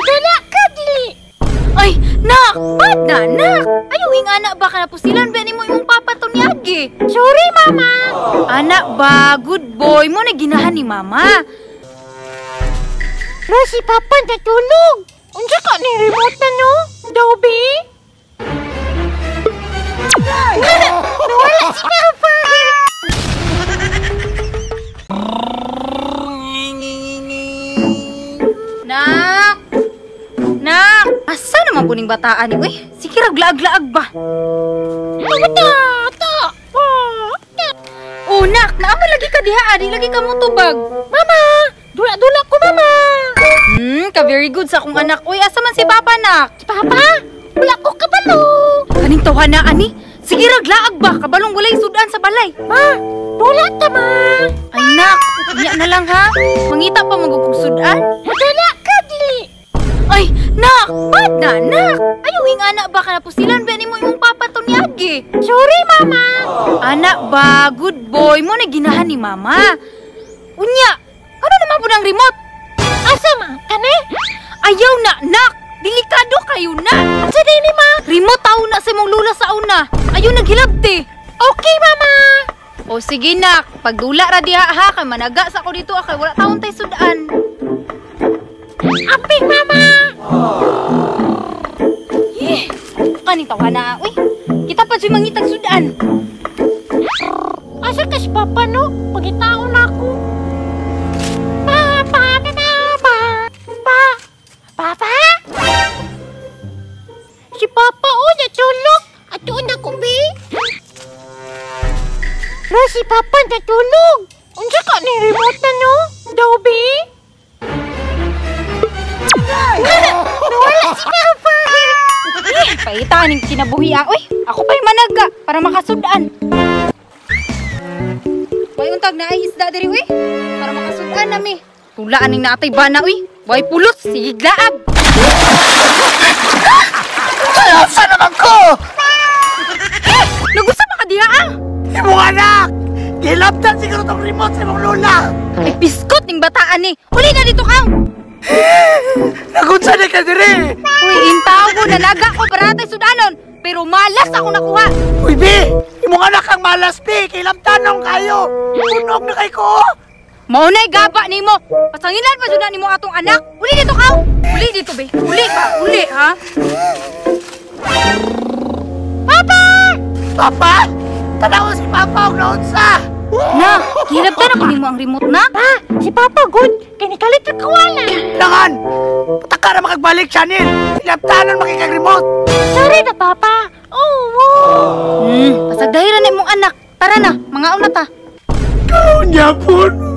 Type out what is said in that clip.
Dala ka, dili. Ay, nak! Bad na, nak! Ayaw anak ba ka na pusilan ba ni mo imong papa to niyagi? Sorry, mama. Anak ba, good boy mo na ginahan ni mama. Pero si papa natulog. Unsa ka ni remote na no? Dobby? Nawala si papa. Nak! Nak! Asa naman puning bataan ni? Uy, sige raglaag-laag ba? Oh, nak! Naama lagi ka diha, di lagi ka mo tubag. Mama! Dula-dula ko, mama! Ka-very good sa akong anak. Uy, asa man si papa, nak? Si papa? Wala ko kabalo. Kaning tawana, ani? Sige raglaag ba? Kabalong walay sudan sa balay. Ma! Dula ta, ma! Ay, nak! Inya na lang, ha? Mangita pa magugug sudan? Dula ka, dili. Ay, nak! Bad na, nak! Ayaw anak ba ka na pusilan ba ni mo imong papa to niyagi? Sorry, mama! Anak ba, good boy mo na ginahan ni mama. Unya, ano naman po ng remote? Asa, ma? Kani? Ayaw na, nak! Delikado kayo na! Asa din ni, ma? Remote tao na sa mong lula sa una. Ayaw naghilabti. Okay, mama! O sige, nak. Pagdula ra diha ha, kay managa sa ako dito kay wala taon tay sudan. Aping, mama! Kaning tawa na, uy. Kita pa siya mangitag sudan. Asa ka si papa, no? Pagitaon ako. Papa! Papa? Si papa, oh, natulog. Atuon ako, be. Pero si papa natulog. Unsa ka ni remote na, no? Dobby? Nawala si papa. Paita ning kinabuhi uy. Ako pa'y managa para makasudan. Way untag na ay isda diri uy. Para makasudan nami. Tulaan ning naatay bana uy. Way pulot siglaab. Asa naman ko? Nagusa pa ka diha Imong anak! Gilaptan siguro tong remote sa imong lola! Ay piskot ning bataan ni. Uli na dito ka. Nagunsa na ka dire! Uy, intawo na naga ko para natay sudanon. Pero malas ako nakuha. Uy, be! Imong anak ang malas, be! Kilamtanong kayo! Unog na kay ko! Maunay gaba nimo. Pasangilan pa jud nimo atong anak. Uli dito ka. Uli dito be. Uli ba? Uli ha. Papa! Papa! Tanaw si Papa og naunsa! Na, gilabtan ako nimo ang remote na. Pa, si papa good. Kinikalit na kawala. Langan! Pataka na makagbalik, Chanel! Kilaptanon makikag-remote! Sorry na, papa. Oh. Pasagdahiran na imong anak. Tara na, mga una ta. Kaunya po!